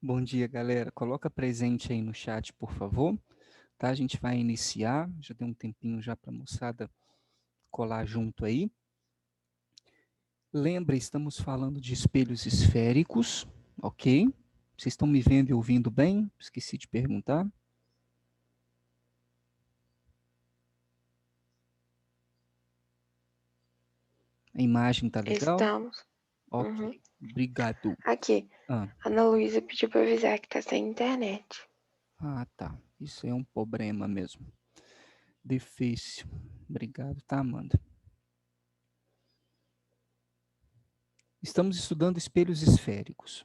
Bom dia, galera. Coloca presente aí no chat, por favor. Tá? A gente vai iniciar. Já tem um tempinho já para a moçada colar junto aí. Lembra, estamos falando de espelhos esféricos, ok? Vocês estão me vendo e ouvindo bem? Esqueci de perguntar. A imagem tá legal? Estamos. Uhum. Ok, obrigado. Aqui, Ah, Ana Luísa pediu para avisar que tá sem internet. tá. Isso é um problema mesmo. Difícil. Obrigado, tá, Amanda? Estamos estudando espelhos esféricos.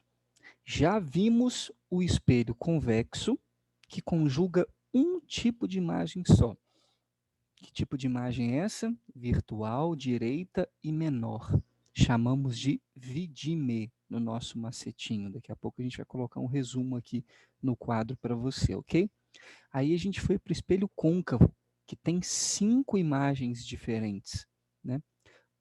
Já vimos o espelho convexo, que conjuga um tipo de imagem só. Que tipo de imagem é essa? Virtual, direita e menor. Chamamos de vidime no nosso macetinho. Daqui a pouco a gente vai colocar um resumo aqui no quadro para você, ok? Aí a gente foi para o espelho côncavo, que tem 5 imagens diferentes, né?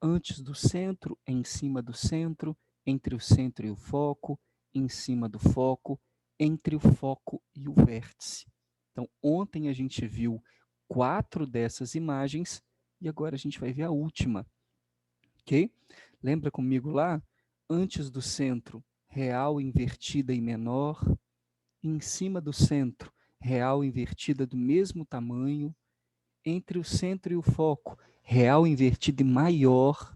Antes do centro, em cima do centro, entre o centro e o foco, em cima do foco, entre o foco e o vértice. Então, ontem a gente viu 4 dessas imagens e agora a gente vai ver a última, ok? Lembra comigo lá? Antes do centro, real invertida e menor, em cima do centro, real invertida do mesmo tamanho, entre o centro e o foco, real invertida e maior,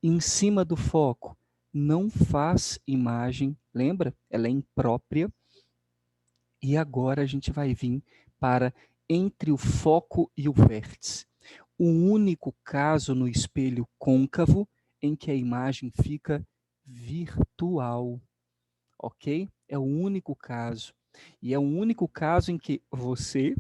em cima do foco, não faz imagem, lembra? Ela é imprópria. E agora a gente vai vir para entre o foco e o vértice. O único caso no espelho côncavo em que a imagem fica virtual, ok? É o único caso. E é o único caso em que você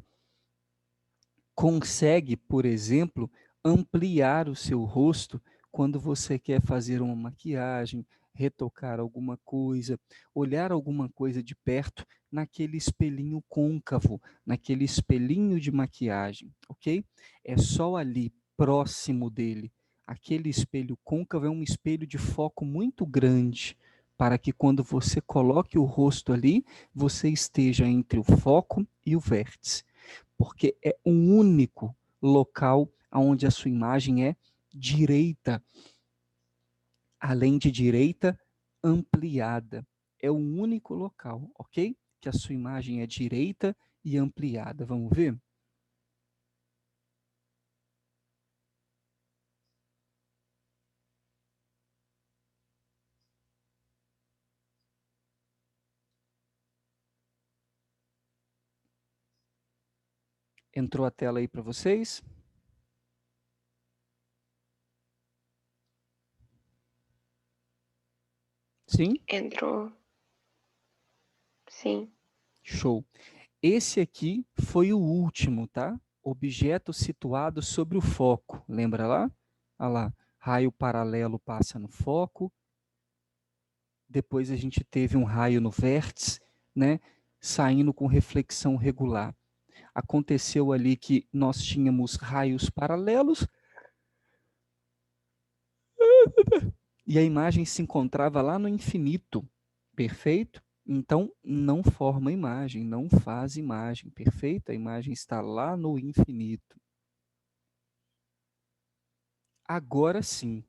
consegue, por exemplo, ampliar o seu rosto quando você quer fazer uma maquiagem, retocar alguma coisa, olhar alguma coisa de perto naquele espelhinho côncavo, naquele espelhinho de maquiagem, ok? É só ali, próximo dele. Aquele espelho côncavo é um espelho de foco muito grande, para que quando você coloque o rosto ali, você esteja entre o foco e o vértice, porque é o único local onde a sua imagem é direita, além de direita, ampliada. É o único local, ok? Que a sua imagem é direita e ampliada. Vamos ver? Entrou a tela aí para vocês? Sim? Entrou. Sim. Show. Esse aqui foi o último, tá? Objeto situado sobre o foco. Lembra lá? Olha lá. Raio paralelo passa no foco. Depois a gente teve um raio no vértice, né? Saindo com reflexão regular. Aconteceu ali que nós tínhamos raios paralelos e a imagem se encontrava lá no infinito. Perfeito? Então, não forma imagem, não faz imagem. Perfeito? A imagem está lá no infinito. Agora sim.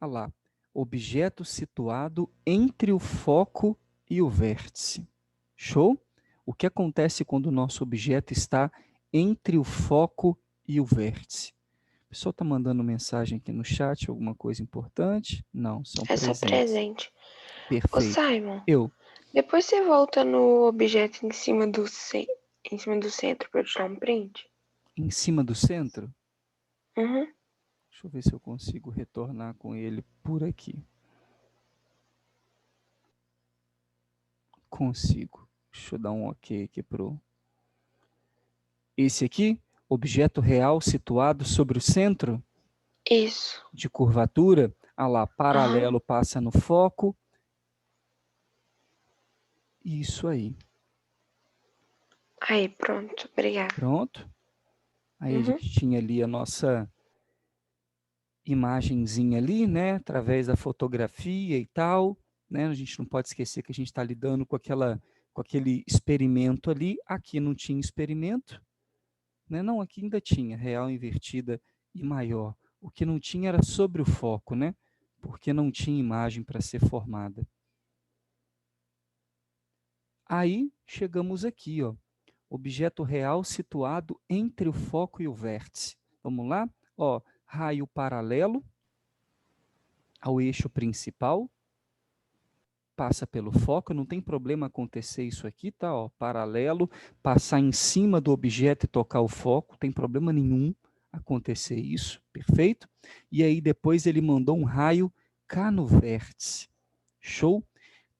Olha lá. Objeto situado entre o foco e o vértice. Show? O que acontece quando o nosso objeto está entre o foco e o vértice? A pessoa está mandando mensagem aqui no chat, alguma coisa importante? Não, são É só presentes. presente. Ô, Perfeito. Simon, Eu. depois você volta no objeto em cima do centro para eu tirar um print? Em cima do centro? Uhum. Deixa eu ver se eu consigo retornar com ele por aqui. Consigo. Deixa eu dar um ok aqui pro. Esse aqui, objeto real situado sobre o centro Isso. de curvatura, ah lá, Aham. paralelo passa no foco. Isso aí. Aí, pronto. Obrigada. Pronto. Aí a Uhum. gente tinha ali a nossa imagenzinha ali, né, através da fotografia e tal, né? A gente não pode esquecer que a gente está lidando com aquela com aquele experimento ali. Aqui não tinha experimento, né? Não, aqui ainda tinha real, invertida e maior. O que não tinha era sobre o foco, né? Porque não tinha imagem para ser formada. Aí chegamos aqui, ó. Objeto real situado entre o foco e o vértice. Vamos lá? Ó, raio paralelo ao eixo principal, passa pelo foco, não tem problema acontecer isso aqui, tá? Ó, paralelo, passar em cima do objeto e tocar o foco, tem problema nenhum acontecer isso, perfeito? E aí depois ele mandou um raio cá no vértice. Show?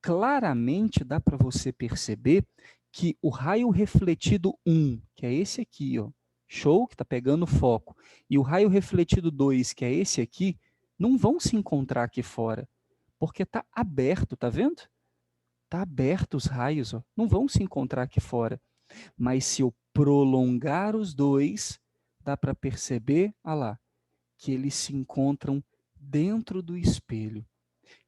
Claramente dá para você perceber que o raio refletido 1, que é esse aqui, ó, show, que está pegando foco, e o raio refletido 2, que é esse aqui, não vão se encontrar aqui fora, porque está aberto, tá vendo? Está aberto os raios, ó, não vão se encontrar aqui fora. Mas se eu prolongar os dois, dá para perceber, olha lá, que eles se encontram dentro do espelho.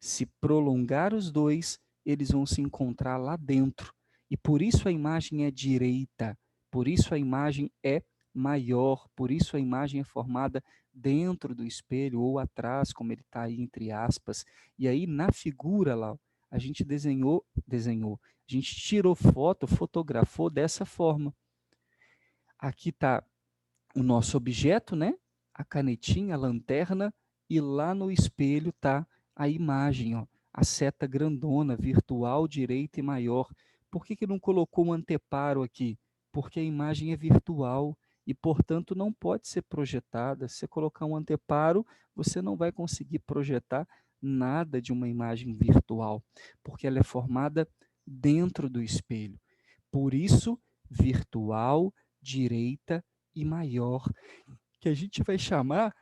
Se prolongar os dois, eles vão se encontrar lá dentro. E por isso a imagem é direita, por isso a imagem é maior, por isso a imagem é formada dentro do espelho ou atrás, como ele está aí entre aspas. E aí na figura lá, a gente desenhou, a gente tirou foto, fotografou dessa forma. Aqui está o nosso objeto, né? A canetinha, a lanterna, e lá no espelho está a imagem, ó, a seta grandona, virtual, direita e maior. Por que não colocou um anteparo aqui? Porque a imagem é virtual e, portanto, não pode ser projetada. Se você colocar um anteparo, você não vai conseguir projetar nada de uma imagem virtual, porque ela é formada dentro do espelho. Por isso, virtual, direita e maior, que a gente vai chamar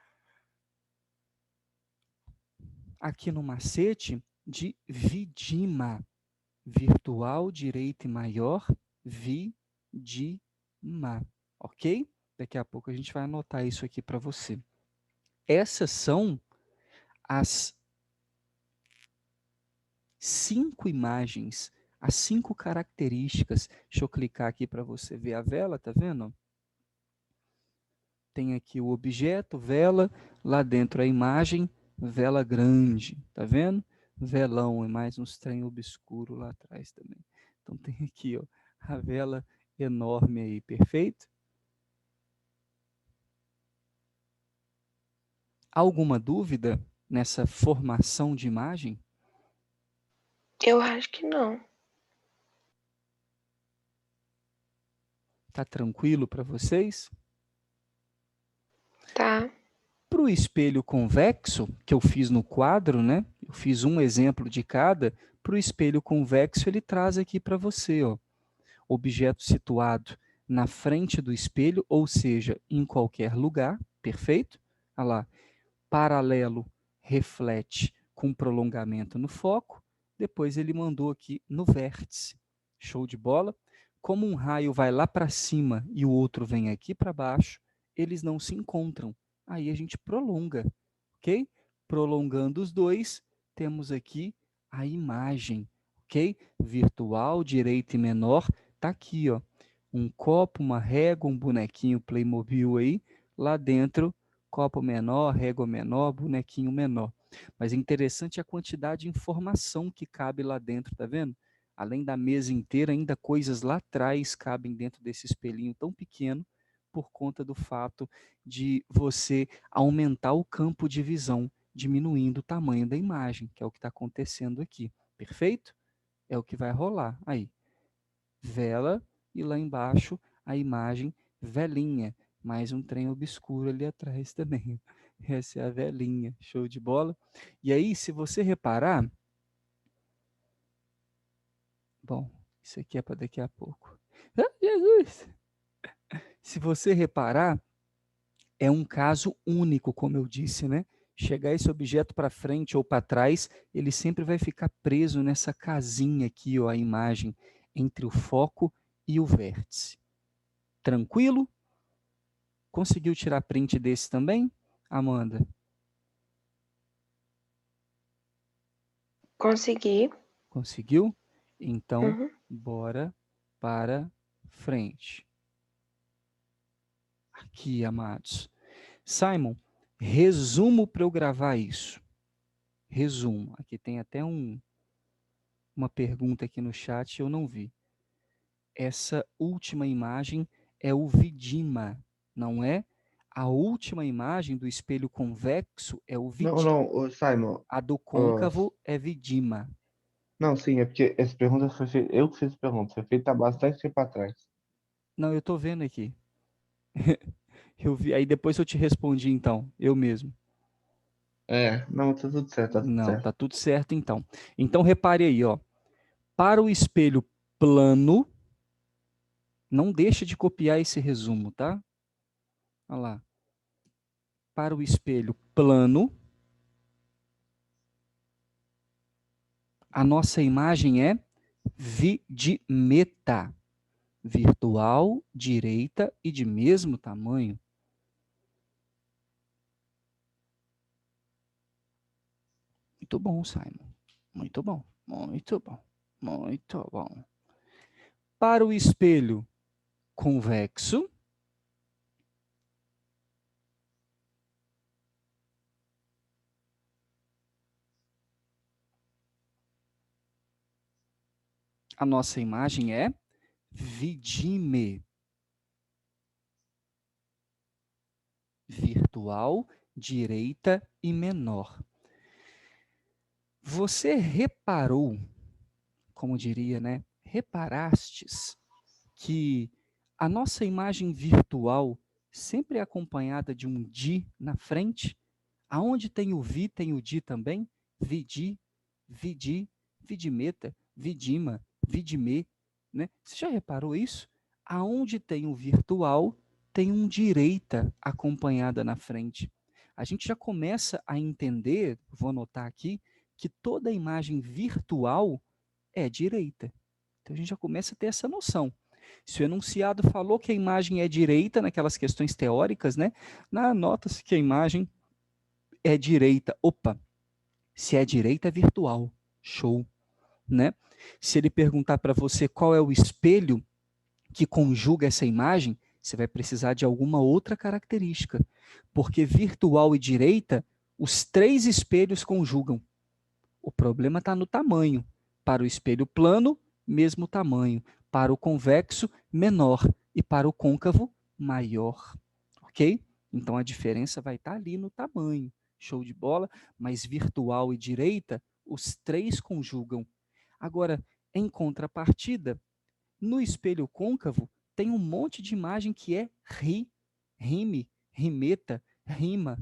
aqui no macete de vidima. Virtual, direita e maior, vidima. Ok? Daqui a pouco a gente vai anotar isso aqui para você. Essas são as 5 imagens, as 5 características. Deixa eu clicar aqui para você ver a vela, tá vendo? Tem aqui o objeto, vela, lá dentro a imagem, vela grande, tá vendo? Velão e mais uns trem obscuro lá atrás também. Então tem aqui, ó, a vela enorme aí, perfeito? Alguma dúvida nessa formação de imagem? Eu acho que não. Tá tranquilo para vocês? Tá. Para o espelho convexo, que eu fiz no quadro, né? Eu fiz um exemplo de cada. Para o espelho convexo, ele traz aqui para você, ó, objeto situado na frente do espelho, ou seja, em qualquer lugar, perfeito? Olha lá, paralelo, reflete com prolongamento no foco, depois ele mandou aqui no vértice. Show de bola? Como um raio vai lá para cima e o outro vem aqui para baixo, eles não se encontram. Aí a gente prolonga, ok? Prolongando os dois, temos aqui a imagem, ok? Virtual, direita e menor, tá aqui, ó. Um copo, uma régua, um bonequinho Playmobil aí, lá dentro copo menor, régua menor, bonequinho menor. Mas é interessante a quantidade de informação que cabe lá dentro, tá vendo? Além da mesa inteira, ainda coisas lá atrás cabem dentro desse espelhinho tão pequeno, por conta do fato de você aumentar o campo de visão, diminuindo o tamanho da imagem, que é o que está acontecendo aqui. Perfeito? É o que vai rolar. Aí, vela e lá embaixo a imagem velhinha. Mais um trem obscuro ali atrás também. Essa é a velhinha. Show de bola? E aí, se você reparar. Bom, isso aqui é para daqui a pouco. Ah, Jesus! Se você reparar, é um caso único, como eu disse, né? Chegar esse objeto para frente ou para trás, ele sempre vai ficar preso nessa casinha aqui, ó, a imagem, entre o foco e o vértice. Tranquilo? Conseguiu tirar print desse também, Amanda? Consegui. Conseguiu? Então, Uhum. Bora para frente. Aqui, amados. Simon, resumo para eu gravar isso. Resumo. Aqui tem até uma pergunta aqui no chat, eu não vi. Essa última imagem é o vidima, não é? A última imagem do espelho convexo é o Não, vidima. não, ô, Simon. A do Ô, côncavo é vidima. não, sim, é porque essa pergunta foi feita. Eu que fiz a pergunta, foi feita há bastante tempo atrás. Não, eu estou vendo aqui. Eu vi, aí depois eu te respondi então, eu mesmo. É, não, tá tudo certo, tá tudo Não, certo. tá tudo certo então. Então repare aí, ó. Para o espelho plano, não deixa de copiar esse resumo, tá? Olha lá. Para o espelho plano, a nossa imagem é vidimeta, virtual, direita e de mesmo tamanho. Muito bom, Simon. Muito bom, muito bom, muito bom. Para o espelho convexo, a nossa imagem é vidime, virtual, direita e menor. Você reparou, como diria, né? Reparastes que a nossa imagem virtual sempre é acompanhada de um di na frente? Aonde tem o vi, tem o di também? Vidi, vidi, vidimeta, vidima, vidime, né? Você já reparou isso? Aonde tem o virtual, tem um direita acompanhada na frente. A gente já começa a entender, vou anotar aqui, que toda imagem virtual é direita. Então a gente já começa a ter essa noção. Se o enunciado falou que a imagem é direita naquelas questões teóricas, né? Nota-se que a imagem é direita. Opa, se é direita é virtual. Show, né? Se ele perguntar para você qual é o espelho que conjuga essa imagem, você vai precisar de alguma outra característica, porque virtual e direita, os três espelhos conjugam. O problema está no tamanho. Para o espelho plano, mesmo tamanho. Para o convexo, menor. E para o côncavo, maior. Ok? Então a diferença vai estar ali no tamanho. Show de bola? Mas virtual e direita, os três conjugam. Agora, em contrapartida, no espelho côncavo, tem um monte de imagem que é ri, rime, rimeta, rima,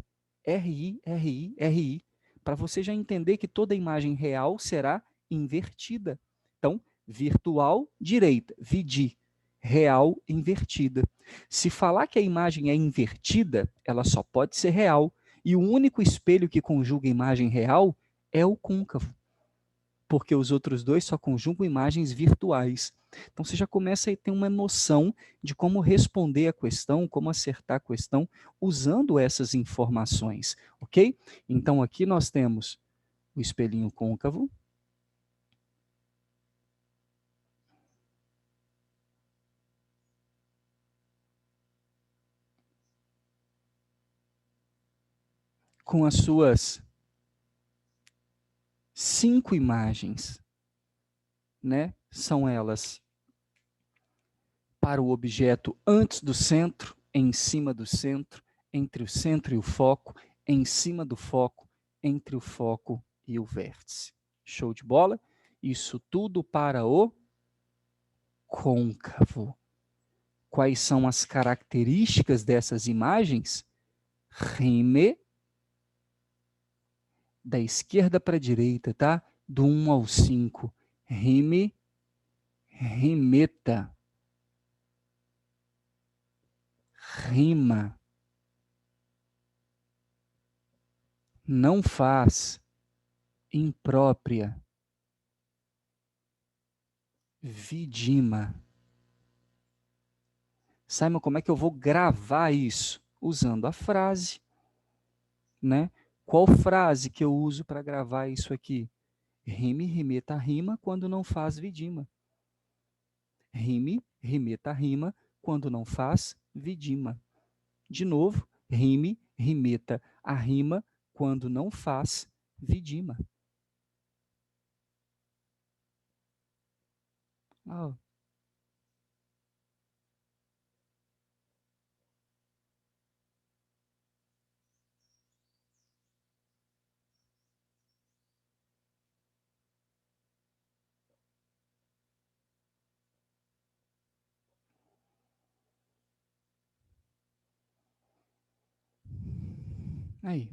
RI, RI, RI, para você já entender que toda imagem real será invertida. Então, virtual, direita, vidi, real, invertida. Se falar que a imagem é invertida, ela só pode ser real, e o único espelho que conjuga imagem real é o côncavo, porque os outros dois só conjugam imagens virtuais. Então você já começa a ter uma noção de como responder a questão, como acertar a questão usando essas informações, ok? Então aqui nós temos o espelhinho côncavo, com as suas 5 imagens, né? São elas para o objeto antes do centro, em cima do centro, entre o centro e o foco, em cima do foco, entre o foco e o vértice. Show de bola? Isso tudo para o côncavo. Quais são as características dessas imagens? Rime, da esquerda para a direita, tá? Do 1 ao 5. Rime, rimeta, rima, não faz, imprópria, vidima. Simon, como é que eu vou gravar isso? Usando a frase, né? Qual frase que eu uso para gravar isso aqui? Rime, rimeta, rima quando não faz vidima. rime, rimeta, rima, quando não faz, vidima. De novo, rime, rimeta, a rima, quando não faz, vidima. Ah, aí.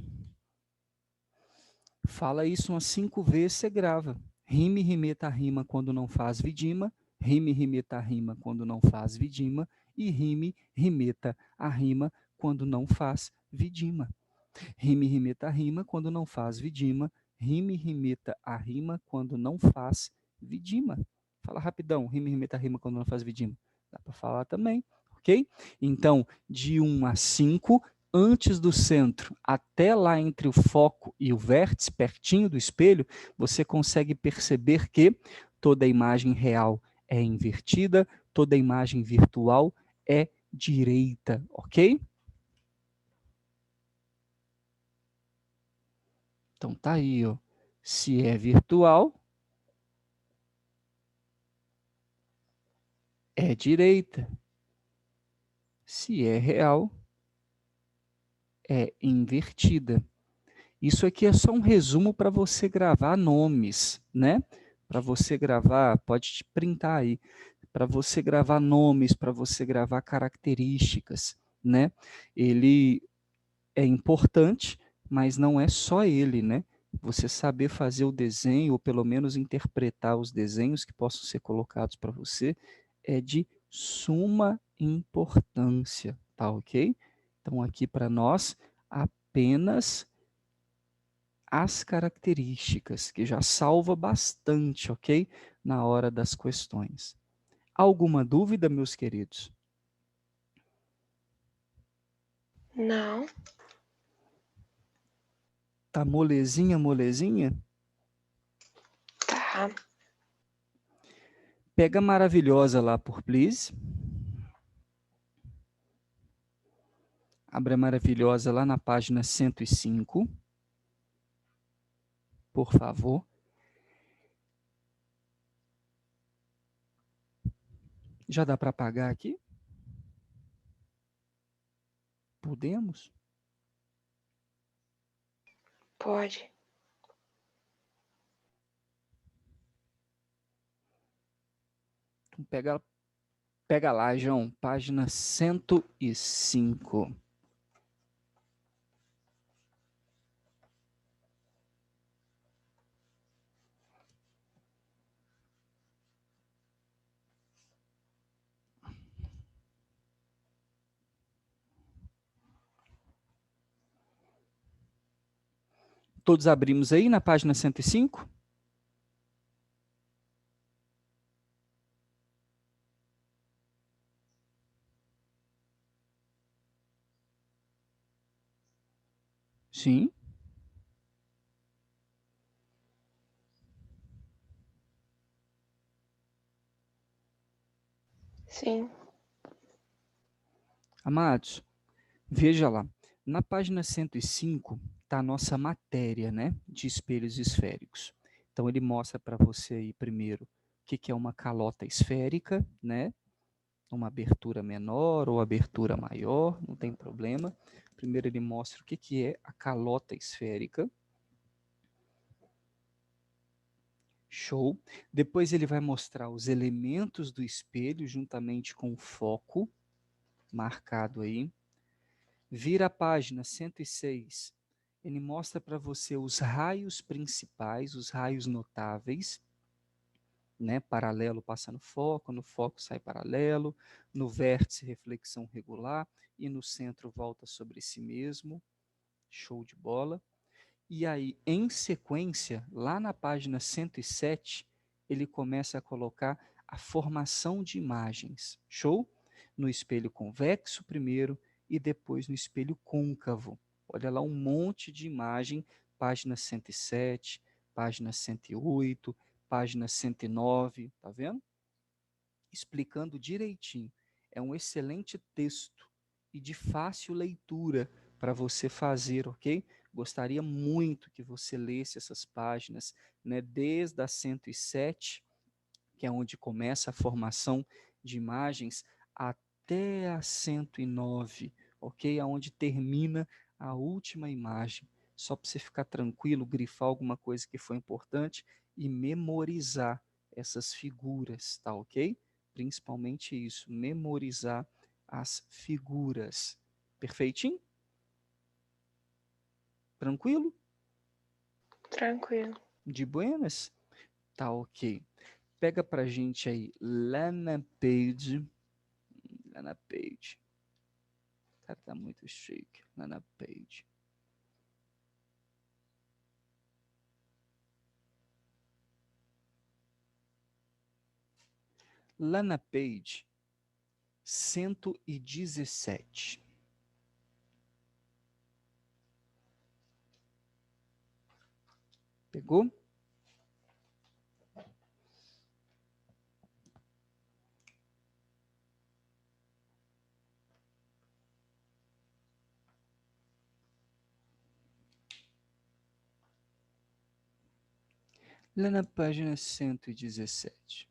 Fala isso umas 5 vezes, você grava. Rime, rimeta, rima quando não faz vidima. Rime, rimeta, rima quando não faz vidima. E rime, rimeta, a rima quando não faz vidima. Rime, rimeta, rima quando não faz vidima. Rime, rimeta, a rima quando não faz vidima. Fala rapidão. Rime, rimeta, rima quando não faz vidima. Dá para falar também, ok? Então, de 1 a 5, antes do centro, até lá entre o foco e o vértice, pertinho do espelho, você consegue perceber que toda imagem real é invertida, toda imagem virtual é direita, ok? Então tá aí, ó. Se é virtual, é direita. Se é real, é invertida. Isso aqui é só um resumo para você gravar nomes, né? Para você gravar, pode printar aí, para você gravar nomes, para você gravar características, né? Ele é importante, mas não é só ele, né? Você saber fazer o desenho, ou pelo menos interpretar os desenhos que possam ser colocados para você, é de suma importância, tá ok? Então, aqui para nós, apenas as características, que já salva bastante, ok? Na hora das questões. Alguma dúvida, meus queridos? Não. Tá molezinha, molezinha? Tá. Pega Maravilhosa lá por please. Abra Maravilhosa lá na página 105. Por favor. Já dá para apagar aqui? Podemos? Pode. Então pega lá, João, página 105. Todos abrimos aí na página 105? Sim. Sim. Amados, veja lá. Na página 105 está a nossa matéria, né, de espelhos esféricos. Então ele mostra para você aí primeiro o que é uma calota esférica, né? Uma abertura menor ou abertura maior, não tem problema. Primeiro ele mostra o que é a calota esférica. Show. Depois ele vai mostrar os elementos do espelho juntamente com o foco marcado aí. Vira a página 106. Ele mostra para você os raios principais, os raios notáveis, né? Paralelo passa no foco sai paralelo, no vértice reflexão regular e no centro volta sobre si mesmo. Show de bola. E aí, em sequência, lá na página 107, ele começa a colocar a formação de imagens. Show? No espelho convexo primeiro e depois no espelho côncavo. Olha lá um monte de imagem, página 107, página 108, página 109, tá vendo? explicando direitinho. É um excelente texto e de fácil leitura para você fazer, ok? Gostaria muito que você lesse essas páginas, né, desde a 107, que é onde começa a formação de imagens, até a 109, ok? Aonde termina a última imagem. Só para você ficar tranquilo, grifar alguma coisa que foi importante e memorizar essas figuras, tá ok? Principalmente isso, memorizar as figuras. Perfeitinho? Tranquilo? Tranquilo. De buenas? Tá ok. Pega pra gente aí lá na page. Lá na page. O cara tá muito chique. Lá na page. Lá na page 117. Pegou? Lá na página 117.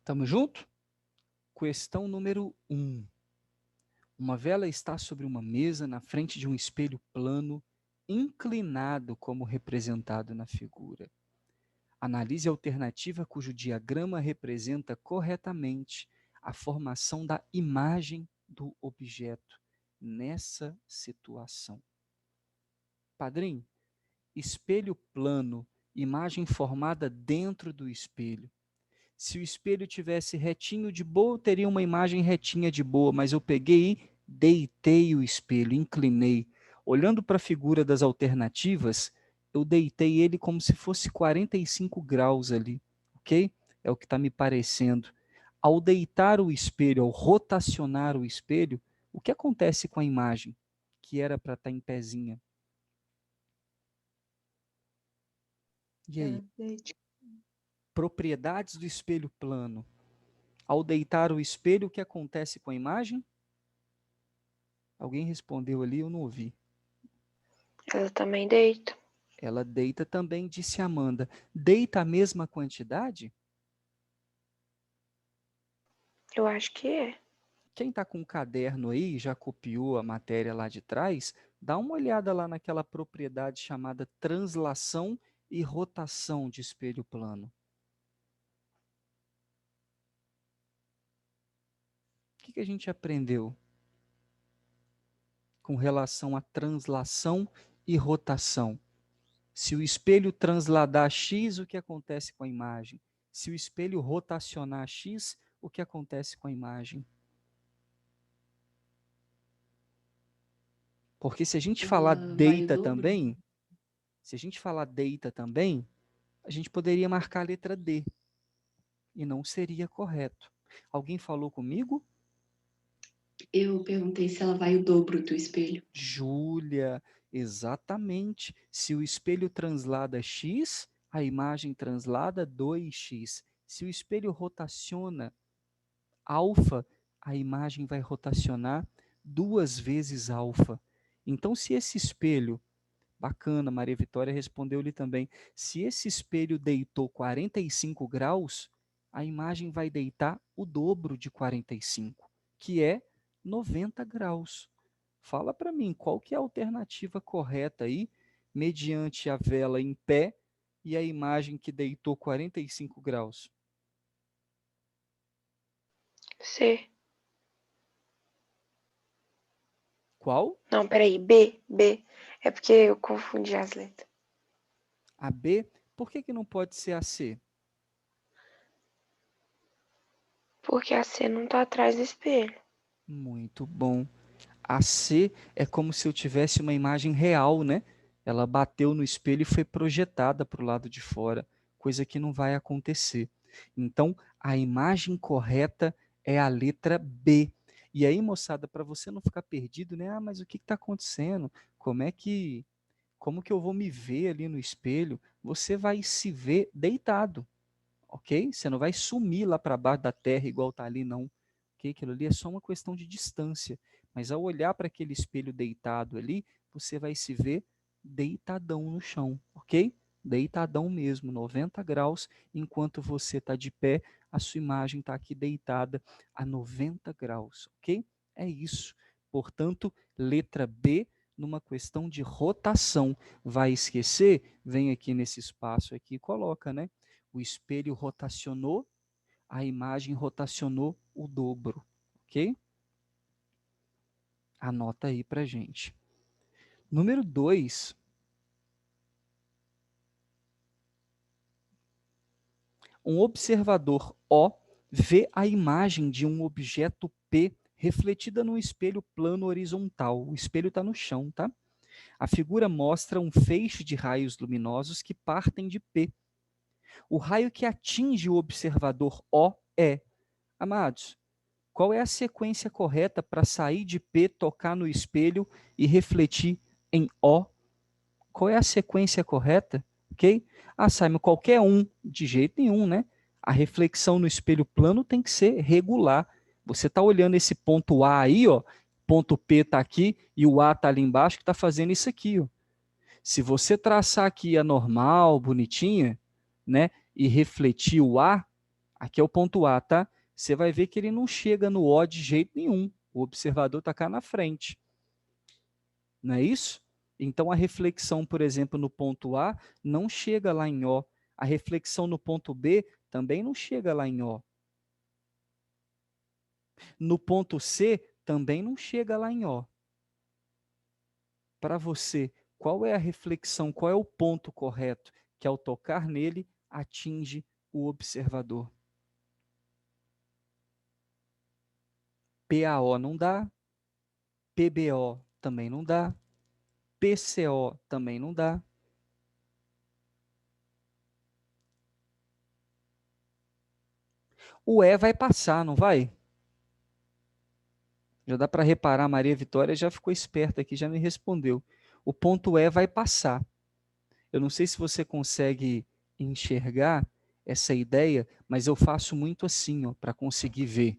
Tamo junto? Questão número 1. Uma vela está sobre uma mesa na frente de um espelho plano, inclinado como representado na figura. Analise a alternativa cujo diagrama representa corretamente a formação da imagem do objeto nessa situação. Padrinho, espelho plano, imagem formada dentro do espelho. Se o espelho tivesse retinho de boa, eu teria uma imagem retinha de boa, mas eu peguei e deitei o espelho, inclinei. Olhando para a figura das alternativas, eu deitei ele como se fosse 45 graus ali, ok? É o que está me parecendo. Ao deitar o espelho, ao rotacionar o espelho, o que acontece com a imagem, que era para estar em pezinha? E aí? Propriedades do espelho plano. Ao deitar o espelho, o que acontece com a imagem? Alguém respondeu ali, eu não ouvi. Ela também deita. Ela deita também, disse Amanda. Deita a mesma quantidade? Eu acho que é. Quem está com um caderno aí, já copiou a matéria lá de trás, dá uma olhada lá naquela propriedade chamada translação e rotação de espelho plano. O que a gente aprendeu com relação à translação e rotação? Se o espelho transladar x, o que acontece com a imagem? Se o espelho rotacionar x, o que acontece com a imagem? Porque se a gente falar deita também, se a gente falar deita também, a gente poderia marcar a letra D e não seria correto. Alguém falou comigo? Eu perguntei se ela vai o dobro do espelho. Júlia, exatamente. Se o espelho translada x, a imagem translada 2x. Se o espelho rotaciona alfa, a imagem vai rotacionar 2 vezes alfa. Então, se esse espelho, bacana, Maria Vitória respondeu-lhe também, se esse espelho deitou 45 graus, a imagem vai deitar o dobro de 45, que é 90 graus. Fala para mim, qual que é a alternativa correta aí, mediante a vela em pé e a imagem que deitou 45 graus? C. Qual? Não, peraí. B. B. É porque eu confundi as letras. A B? Por que não pode ser a C? Porque a C não tá atrás do espelho. Muito bom. A C é como se eu tivesse uma imagem real, né? Ela bateu no espelho e foi projetada para o lado de fora, coisa que não vai acontecer. Então, a imagem correta é a letra B. E aí, moçada, para você não ficar perdido, né? Ah, mas o que está acontecendo? Como que eu vou me ver ali no espelho? Você vai se ver deitado, ok? Você não vai sumir lá para baixo da terra igual está ali, não. Ok? Aquilo ali é só uma questão de distância. Mas ao olhar para aquele espelho deitado ali, você vai se ver deitadão no chão, ok? Deitadão mesmo, 90 graus, enquanto você está de pé, a sua imagem está aqui deitada a 90 graus, ok? É isso. Portanto, letra B, numa questão de rotação. Vai esquecer? Vem aqui nesse espaço aqui e coloca, né? O espelho rotacionou, a imagem rotacionou o dobro, ok? Anota aí para gente. Número 2. Um observador O vê a imagem de um objeto P refletida num espelho plano horizontal. O espelho está no chão, tá? A figura mostra um feixe de raios luminosos que partem de P. O raio que atinge o observador O é, amados, qual é a sequência correta para sair de P, tocar no espelho e refletir em O? Qual é a sequência correta? Ok? Ah, Simon, qualquer um, de jeito nenhum, né? A reflexão no espelho plano tem que ser regular. Você está olhando esse ponto A aí, ó, ponto P está aqui e o A está ali embaixo que está fazendo isso aqui, ó. Se você traçar aqui a normal, bonitinha, né, e refletir o A, aqui é o ponto A, tá? Você vai ver que ele não chega no O de jeito nenhum. O observador está cá na frente. Não é isso? Então, a reflexão, por exemplo, no ponto A, não chega lá em O. A reflexão no ponto B também não chega lá em O. No ponto C, também não chega lá em O. Para você, qual é a reflexão, qual é o ponto correto que, ao tocar nele, atinge o observador? PAO não dá, PBO também não dá, PCO também não dá. O E vai passar, não vai? Já dá para reparar, a Maria Vitória já ficou esperta aqui, já me respondeu. O ponto E vai passar. Eu não sei se você consegue enxergar essa ideia, mas eu faço muito assim, ó, para conseguir ver.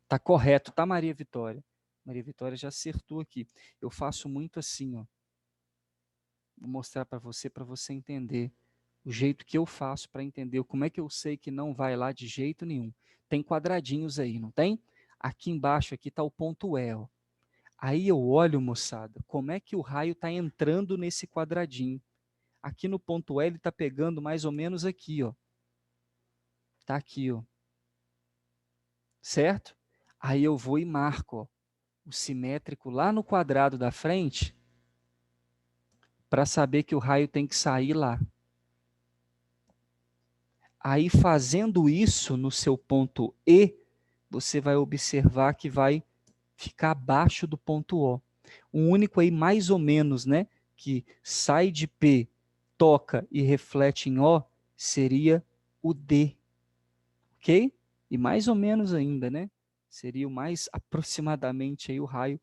Tá correto, tá, Maria Vitória? Maria Vitória já acertou aqui. Eu faço muito assim, ó. Vou mostrar para você entender o jeito que eu faço para entender como é que eu sei que não vai lá de jeito nenhum. Tem quadradinhos aí, não tem? Aqui embaixo aqui está o ponto E, ó. Aí eu olho, moçada, como é que o raio está entrando nesse quadradinho. Aqui no ponto E ele está pegando mais ou menos aqui, ó. Está aqui, ó. Certo? Aí eu vou e marco, ó, o simétrico lá no quadrado da frente para saber que o raio tem que sair lá. Aí fazendo isso no seu ponto E, você vai observar que vai ficar abaixo do ponto O. Um único aí mais ou menos, né, que sai de P, toca e reflete em O, seria o D, ok? E mais ou menos ainda, né, seria o mais aproximadamente aí o raio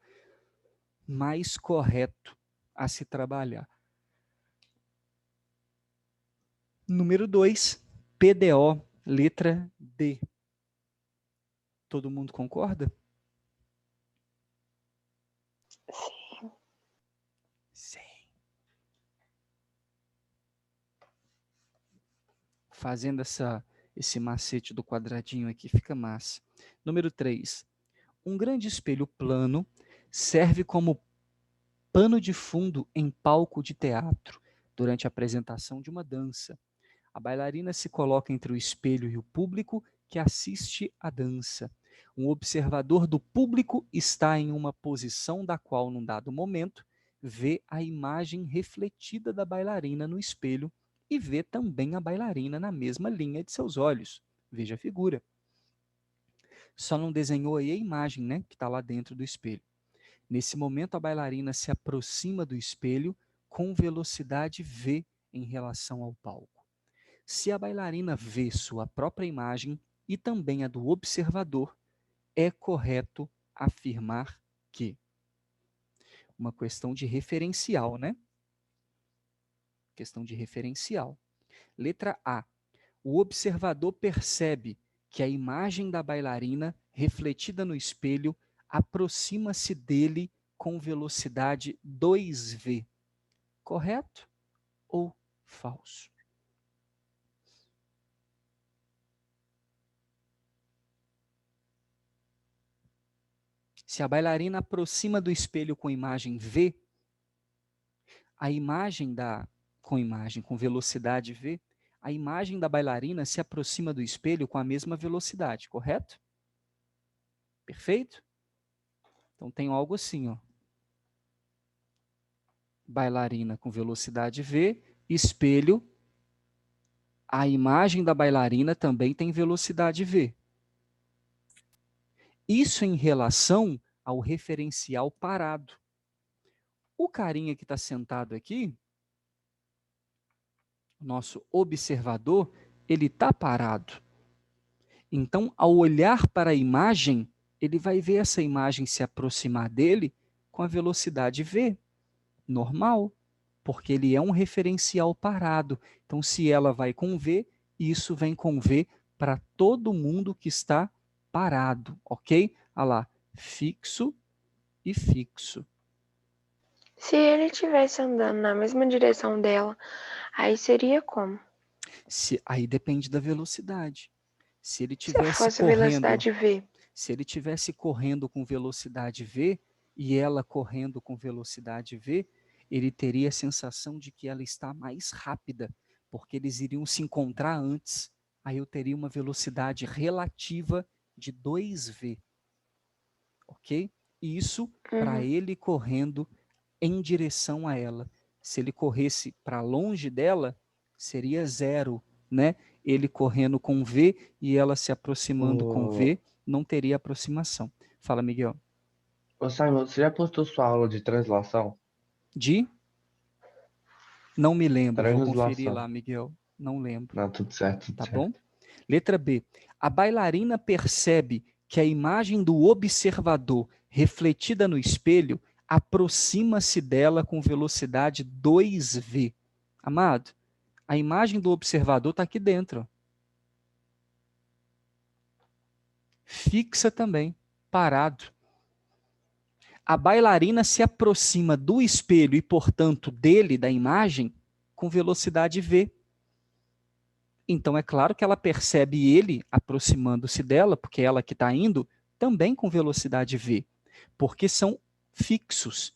mais correto a se trabalhar. Número 2, PDO, letra D. Todo mundo concorda? Sim. Sim. Fazendo esse macete do quadradinho aqui, fica massa. Número 3. Um grande espelho plano serve como pano de fundo em palco de teatro, durante a apresentação de uma dança. A bailarina se coloca entre o espelho e o público que assiste à dança. Um observador do público está em uma posição da qual, num dado momento, vê a imagem refletida da bailarina no espelho e vê também a bailarina na mesma linha de seus olhos. Veja a figura. Só não desenhou aí a imagem, né, que está lá dentro do espelho. Nesse momento, a bailarina se aproxima do espelho com velocidade V em relação ao palco. Se a bailarina vê sua própria imagem e também a do observador, é correto afirmar que uma questão de referencial, né? questão de referencial. Letra A. O observador percebe que a imagem da bailarina refletida no espelho aproxima-se dele com velocidade 2v. Correto ou falso? Se a bailarina aproxima do espelho com imagem v, a imagem com velocidade v, a imagem da bailarina se aproxima do espelho com a mesma velocidade, correto? Perfeito? Então tem algo assim, ó. Bailarina com velocidade v, espelho, a imagem da bailarina também tem velocidade v. Isso em relação ao referencial parado. O carinha que está sentado aqui, nosso observador, ele está parado. Então, ao olhar para a imagem, ele vai ver essa imagem se aproximar dele com a velocidade v, normal, porque ele é um referencial parado. Então, se ela vai com v, isso vem com v para todo mundo que está parado, ok? Olha lá, fixo e fixo. Se ele estivesse andando na mesma direção dela, aí seria como? Aí depende da velocidade. Se ele Se tivesse fosse correndo, velocidade v. se ele tivesse correndo com velocidade v e ela correndo com velocidade v, ele teria a sensação de que ela está mais rápida, porque eles iriam se encontrar antes. Aí eu teria uma velocidade relativa de 2v. Ok? Isso para ele correndo em direção a ela. Se ele corresse para longe dela, seria 0, né? Ele correndo com v e ela se aproximando com v, não teria aproximação. Fala, Miguel. Ô, Simon, você já postou sua aula de translação? Não me lembro, vou conferir Translação. lá, Miguel. Não lembro. Não, tudo certo, tudo Tá certo. bom? Letra B. A bailarina percebe que a imagem do observador refletida no espelho aproxima-se dela com velocidade 2v. Amado, a imagem do observador está aqui dentro. Fixa também, parado. A bailarina se aproxima do espelho e, portanto, dele, da imagem, com velocidade v. Então é claro que ela percebe ele aproximando-se dela, porque é ela que está indo, também com velocidade v, porque são fixos.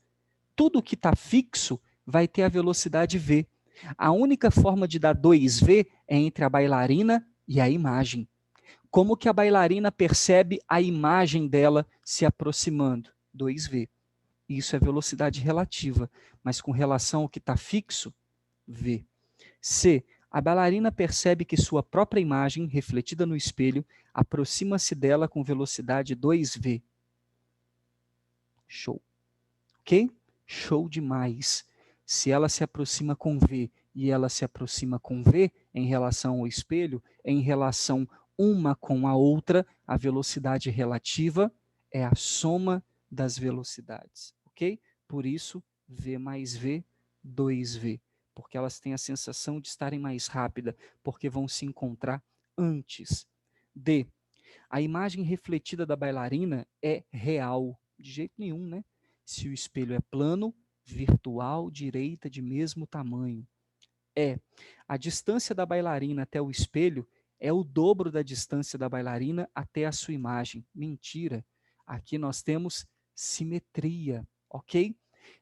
Tudo que está fixo vai ter a velocidade v. A única forma de dar 2v é entre a bailarina e a imagem. Como que a bailarina percebe a imagem dela se aproximando? 2v. Isso é velocidade relativa, mas com relação ao que está fixo, v. C. A bailarina percebe que sua própria imagem, refletida no espelho, aproxima-se dela com velocidade 2v. Show. Ok? Show demais. Se ela se aproxima com v e ela se aproxima com v em relação ao espelho, em relação uma com a outra, a velocidade relativa é a soma das velocidades. Ok? Por isso, v mais v, 2v. Porque elas têm a sensação de estarem mais rápidas, porque vão se encontrar antes. D. A imagem refletida da bailarina é real. De jeito nenhum, né? Se o espelho é plano, virtual, direita de mesmo tamanho. A distância da bailarina até o espelho é o dobro da distância da bailarina até a sua imagem. Mentira. Aqui nós temos simetria, ok?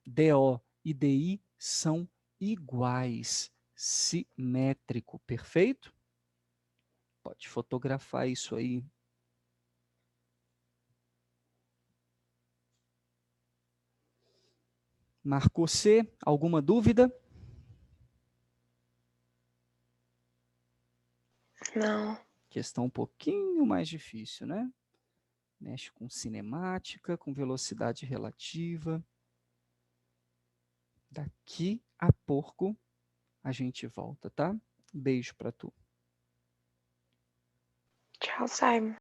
DO e DI são iguais, simétrico, perfeito? Pode fotografar isso aí. Marcou C? Alguma dúvida? Não. Questão um pouquinho mais difícil, né? Mexe com cinemática, com velocidade relativa. Daqui a pouco a gente volta, tá? Beijo pra tu. Tchau, Simon.